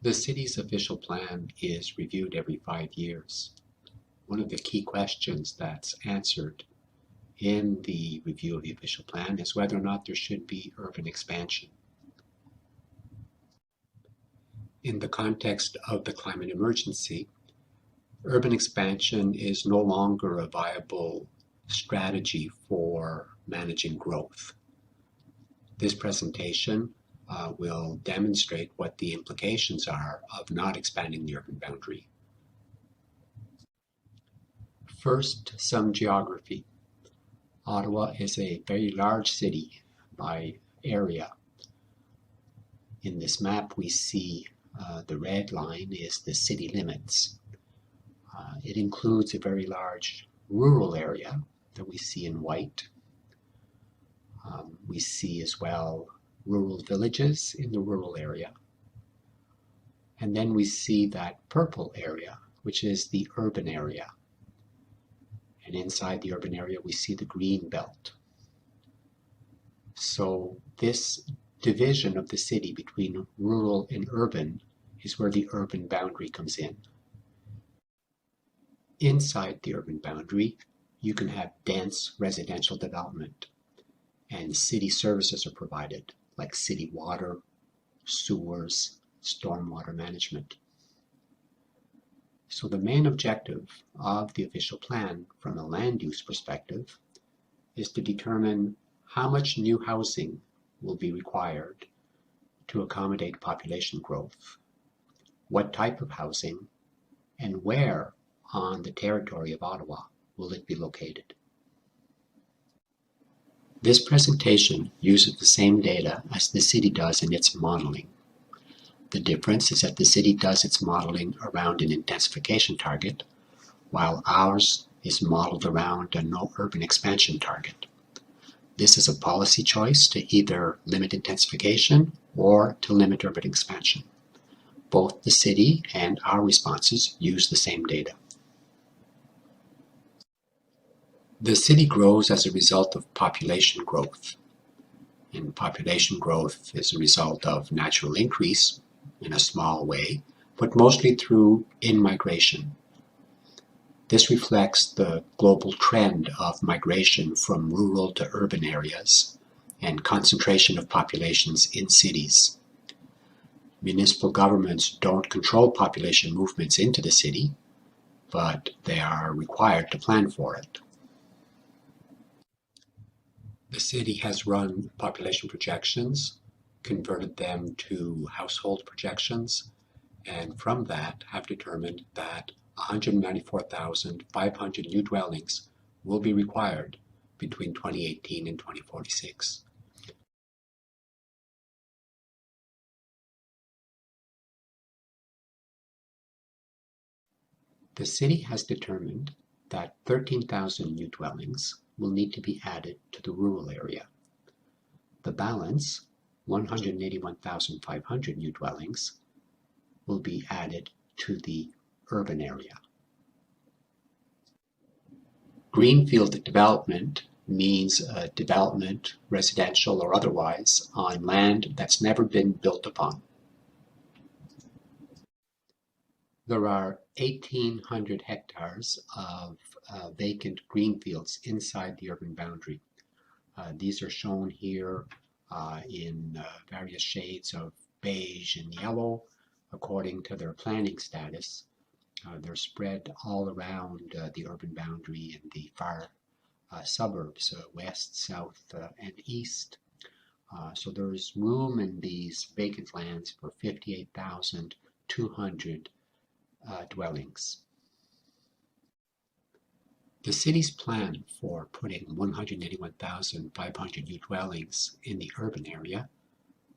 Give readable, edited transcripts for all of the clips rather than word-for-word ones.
The city's official plan is reviewed every 5 years. One of the key questions that's answered in the review of the official plan is whether or not there should be urban expansion. In the context of the climate emergency, urban expansion is no longer a viable strategy for managing growth. This presentation will demonstrate what the implications are of not expanding the urban boundary. First, some geography. Ottawa is a very large city by area. In this map, we see the red line is the city limits. It includes a very large rural area that we see in white. We see as well rural villages in the rural area. And then we see that purple area, which is the urban area. And inside the urban area, we see the green belt. So this division of the city between rural and urban is where the urban boundary comes in. Inside the urban boundary, you can have dense residential development, and city services are provided, like city water, sewers, stormwater management. So the main objective of the official plan from a land use perspective is to determine how much new housing will be required to accommodate population growth, what type of housing, and where on the territory of Ottawa will it be located. This presentation uses the same data as the city does in its modeling. The difference is that the city does its modeling around an intensification target, while ours is modeled around a no urban expansion target. This is a policy choice to either limit intensification or to limit urban expansion. Both the city and our responses use the same data. The city grows as a result of population growth. And population growth is a result of natural increase in a small way, but mostly through in-migration. This reflects the global trend of migration from rural to urban areas and concentration of populations in cities. Municipal governments don't control population movements into the city, but they are required to plan for it. The city has run population projections, converted them to household projections, and from that have determined that 194,500 new dwellings will be required between 2018 and 2046. The city has determined that 13,000 new dwellings will need to be added to the rural area. The balance, 181,500 new dwellings, will be added to the urban area. Greenfield development means development, residential or otherwise, on land that's never been built upon. There are 1,800 hectares of vacant greenfields inside the urban boundary. These are shown here in various shades of beige and yellow according to their planning status. They're spread all around the urban boundary in the far suburbs, west, south, and east. So there's room in these vacant lands for 58,200 dwellings. The city's plan for putting 181,500 new dwellings in the urban area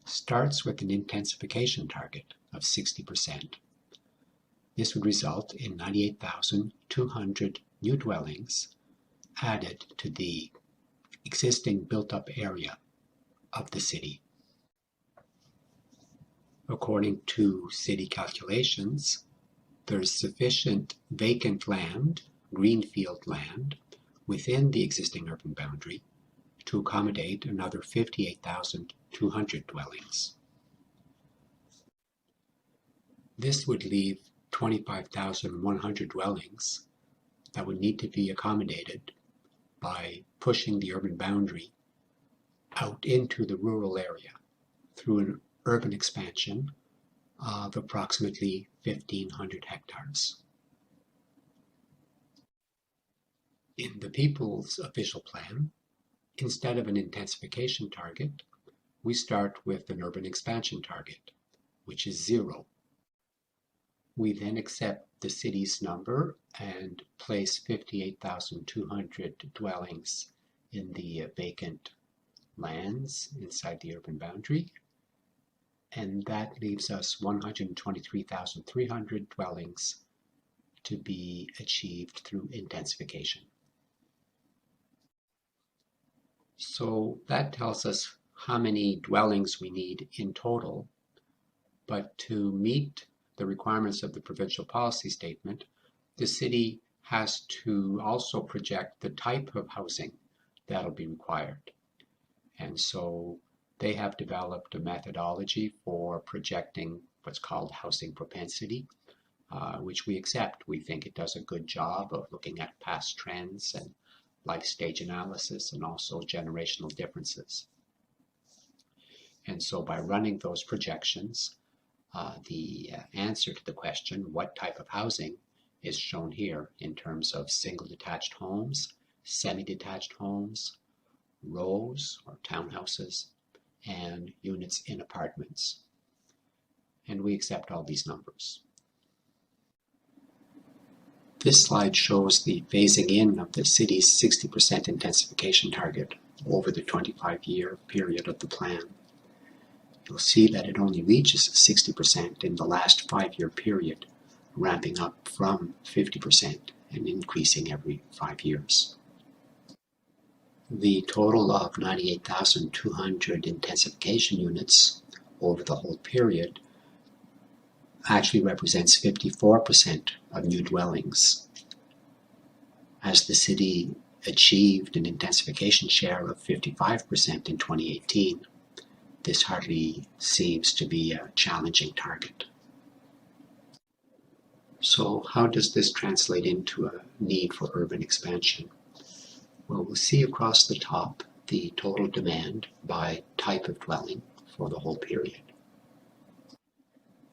starts with an intensification target of 60%. This would result in 98,200 new dwellings added to the existing built-up area of the city. According to city calculations, there's sufficient vacant land, greenfield land, within the existing urban boundary to accommodate another 58,200 dwellings. This would leave 25,100 dwellings that would need to be accommodated by pushing the urban boundary out into the rural area through an urban expansion of approximately 1,500 hectares. In the People's Official Plan, instead of an intensification target, we start with an urban expansion target, which is 0. We then accept the city's number and place 58,200 dwellings in the vacant lands inside the urban boundary, and that leaves us 123,300 dwellings to be achieved through intensification. So that tells us how many dwellings we need in total, but to meet the requirements of the provincial policy statement, the city has to also project the type of housing that'll be required. And so they have developed a methodology for projecting what's called housing propensity, which we accept. We think it does a good job of looking at past trends and life stage analysis and also generational differences. And so by running those projections, the answer to the question, what type of housing, is shown here in terms of single detached homes, semi-detached homes, rows or townhouses, and units in apartments. And we accept all these numbers. This slide shows the phasing in of the city's 60% intensification target over the 25-year period of the plan. You'll see that it only reaches 60% in the last 5-year period, ramping up from 50% and increasing every 5 years. The total of 98,200 intensification units over the whole period actually represents 54% of new dwellings. As the city achieved an intensification share of 55% in 2018, this hardly seems to be a challenging target. So how does this translate into a need for urban expansion? Well, we'll see across the top the total demand by type of dwelling for the whole period.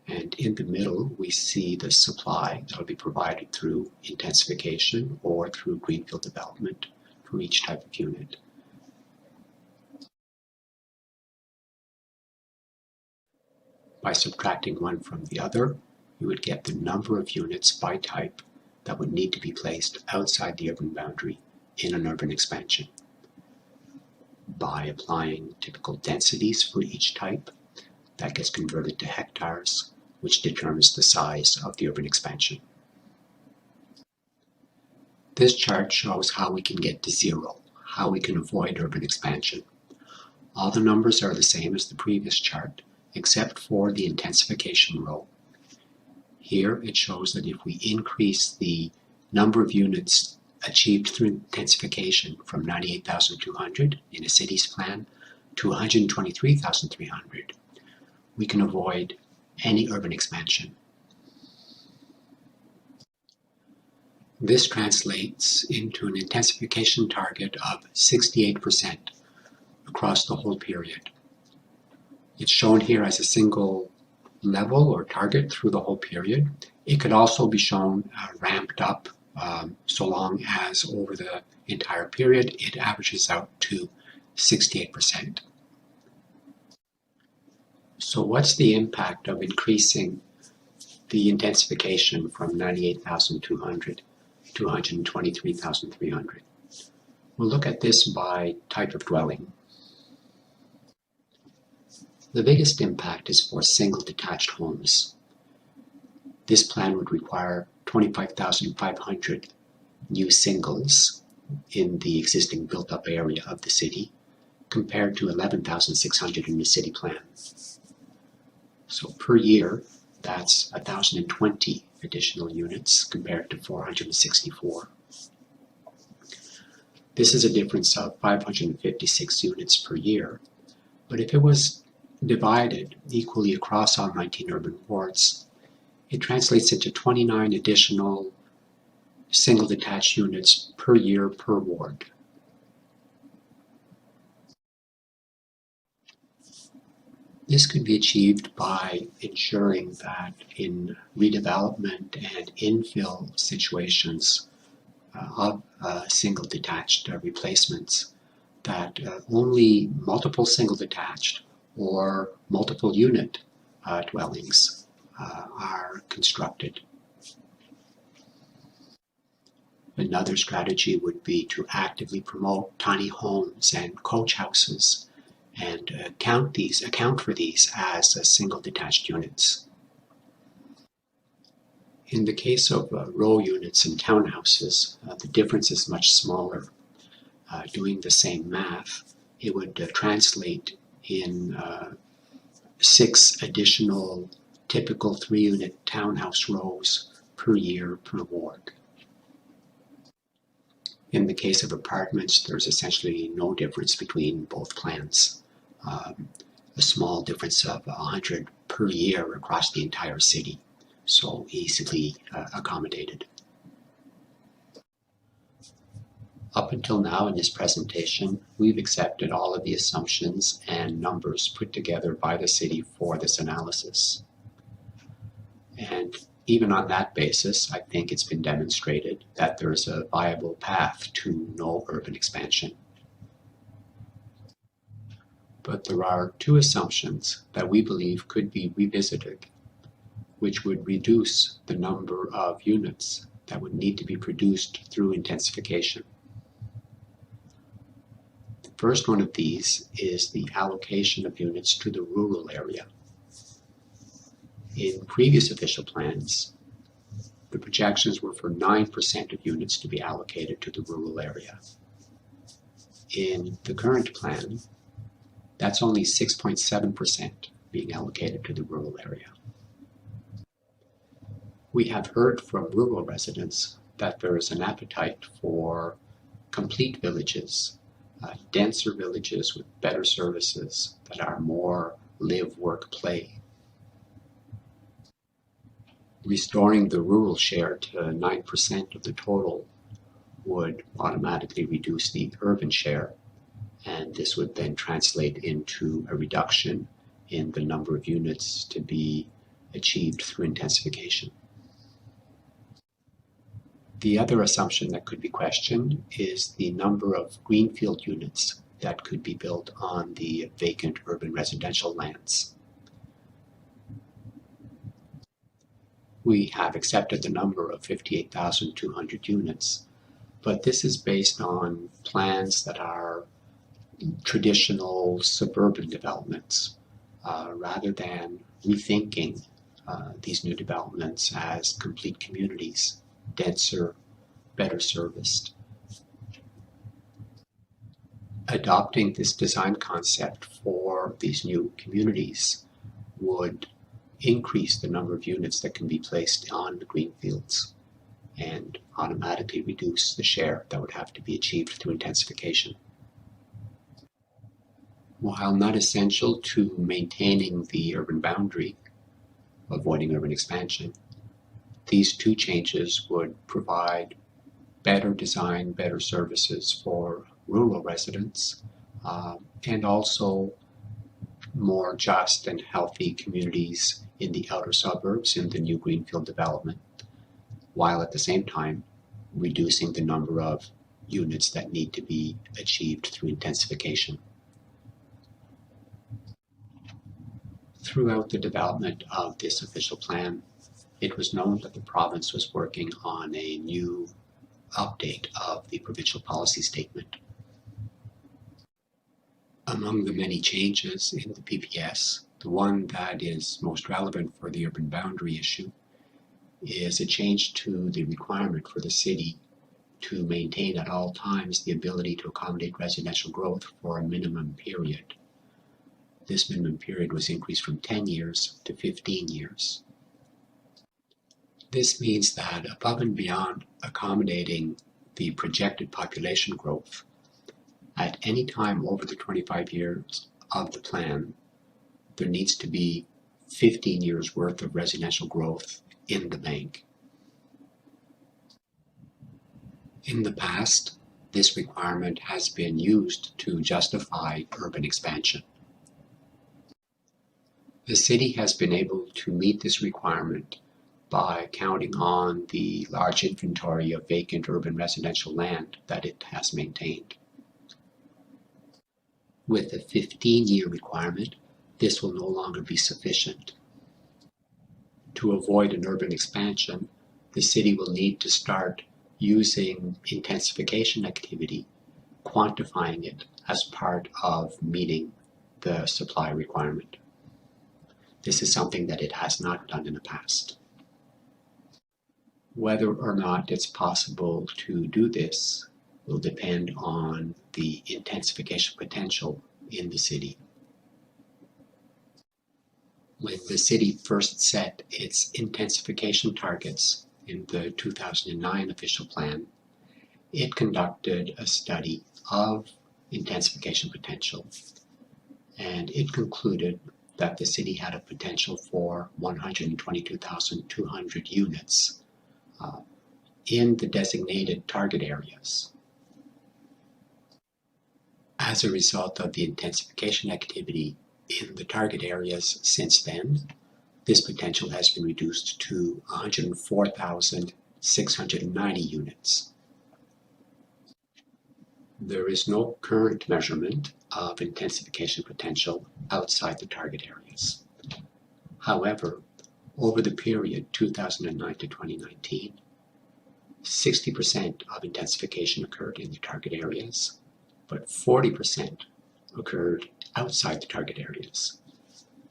And in the middle, we see the supply that will be provided through intensification or through greenfield development for each type of unit. By subtracting one from the other, you would get the number of units by type that would need to be placed outside the urban boundary in an urban expansion. By applying typical densities for each type, that gets converted to hectares, which determines the size of the urban expansion. This chart shows how we can get to 0, how we can avoid urban expansion. All the numbers are the same as the previous chart, except for the intensification row. Here it shows that if we increase the number of units achieved through intensification from 98,200 in a city's plan to 123,300, we can avoid any urban expansion. This translates into an intensification target of 68% across the whole period. It's shown here as a single level or target through the whole period. It could also be shown ramped up so long as over the entire period it averages out to 68%. So what's the impact of increasing the intensification from 98,200 to 123,300? We'll look at this by type of dwelling. The biggest impact is for single detached homes. This plan would require 25,500 new singles in the existing built-up area of the city, compared to 11,600 in the city plan. So per year, that's 1,020 additional units compared to 464. This is a difference of 556 units per year, but if it was divided equally across all 19 urban wards, It translates into 29 additional single detached units per year per ward. This could be achieved by ensuring that in redevelopment and infill situations of single detached replacements, that only multiple single detached or multiple unit dwellings are constructed. Another strategy would be to actively promote tiny homes and coach houses and account for these as single detached units. In the case of row units and townhouses, the difference is much smaller. Doing the same math, it would translate in 6 additional typical 3-unit townhouse rows per year per ward. In the case of apartments, there's essentially no difference between both plans. A small difference of 100 per year across the entire city, so easily accommodated. Up until now in this presentation, we've accepted all of the assumptions and numbers put together by the city for this analysis. And even on that basis, I think it's been demonstrated that there's a viable path to no urban expansion. But there are 2 assumptions that we believe could be revisited, which would reduce the number of units that would need to be produced through intensification. The first one of these is the allocation of units to the rural area. In previous official plans, the projections were for 9% of units to be allocated to the rural area. In the current plan, that's only 6.7% being allocated to the rural area. We have heard from rural residents that there is an appetite for complete villages, denser villages with better services that are more live, work, play. Restoring the rural share to 9% of the total would automatically reduce the urban share, and this would then translate into a reduction in the number of units to be achieved through intensification. The other assumption that could be questioned is the number of greenfield units that could be built on the vacant urban residential lands. We have accepted the number of 58,200 units, but this is based on plans that are traditional suburban developments, rather than rethinking these new developments as complete communities, denser, better serviced. Adopting this design concept for these new communities would increase the number of units that can be placed on the greenfields and automatically reduce the share that would have to be achieved through intensification. While not essential to maintaining the urban boundary, avoiding urban expansion, these 2 changes would provide better design, better services for rural residents, and also more just and healthy communities in the outer suburbs in the new greenfield development, while at the same time reducing the number of units that need to be achieved through intensification. Throughout the development of this official plan, it was known that the province was working on a new update of the provincial policy statement. Among the many changes in the PPS, the one that is most relevant for the urban boundary issue is a change to the requirement for the city to maintain at all times the ability to accommodate residential growth for a minimum period. This minimum period was increased from 10 years to 15 years. This means that above and beyond accommodating the projected population growth, at any time over the 25 years of the plan, there needs to be 15 years worth of residential growth in the bank. In the past, this requirement has been used to justify urban expansion. The city has been able to meet this requirement by counting on the large inventory of vacant urban residential land that it has maintained. With a 15-year requirement, this will no longer be sufficient. To avoid an urban expansion, the city will need to start using intensification activity, quantifying it as part of meeting the supply requirement. This is something that it has not done in the past. Whether or not it's possible to do this will depend on the intensification potential in the city. When the city first set its intensification targets in the 2009 official plan, it conducted a study of intensification potential, and it concluded that the city had a potential for 122,200 units in the designated target areas. As a result of the intensification activity in the target areas since then, this potential has been reduced to 104,690 units. There is no current measurement of intensification potential outside the target areas. However, over the period 2009 to 2019, 60% of intensification occurred in the target areas, but 40% occurred outside the target areas.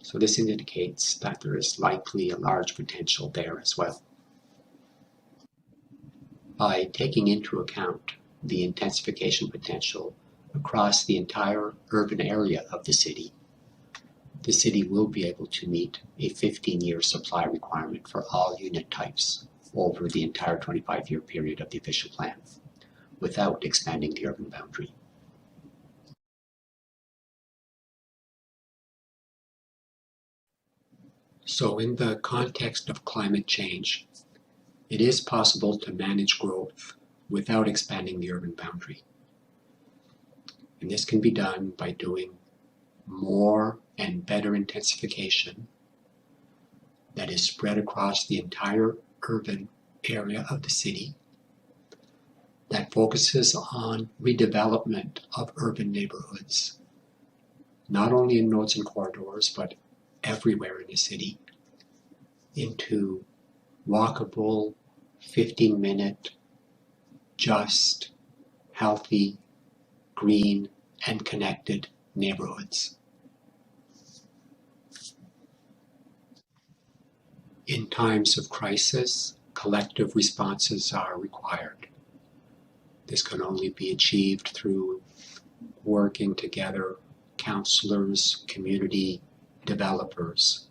So this indicates that there is likely a large potential there as well. By taking into account the intensification potential across the entire urban area of the city will be able to meet a 15-year supply requirement for all unit types over the entire 25-year period of the official plan, without expanding the urban boundary. So in the context of climate change, it is possible to manage growth without expanding the urban boundary. And this can be done by doing more and better intensification that is spread across the entire urban area of the city, that focuses on redevelopment of urban neighborhoods, not only in nodes and corridors, but everywhere in the city, into walkable, 15-minute, just, healthy, green, and connected neighborhoods. In times of crisis, collective responses are required. This can only be achieved through working together, councillors, community developers,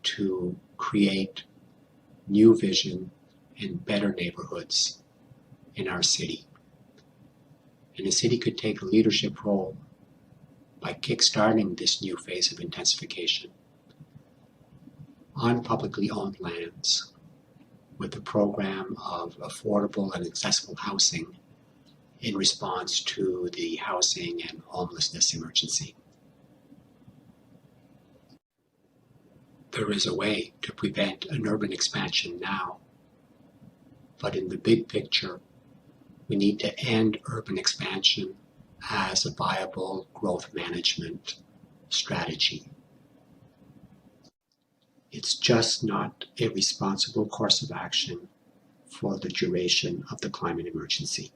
to create new vision and better neighborhoods in our city. And the city could take a leadership role by kickstarting this new phase of intensification on publicly owned lands with a program of affordable and accessible housing in response to the housing and homelessness emergency. There is a way to prevent an urban expansion now, but in the big picture, we need to end urban expansion as a viable growth management strategy. It's just not a responsible course of action for the duration of the climate emergency.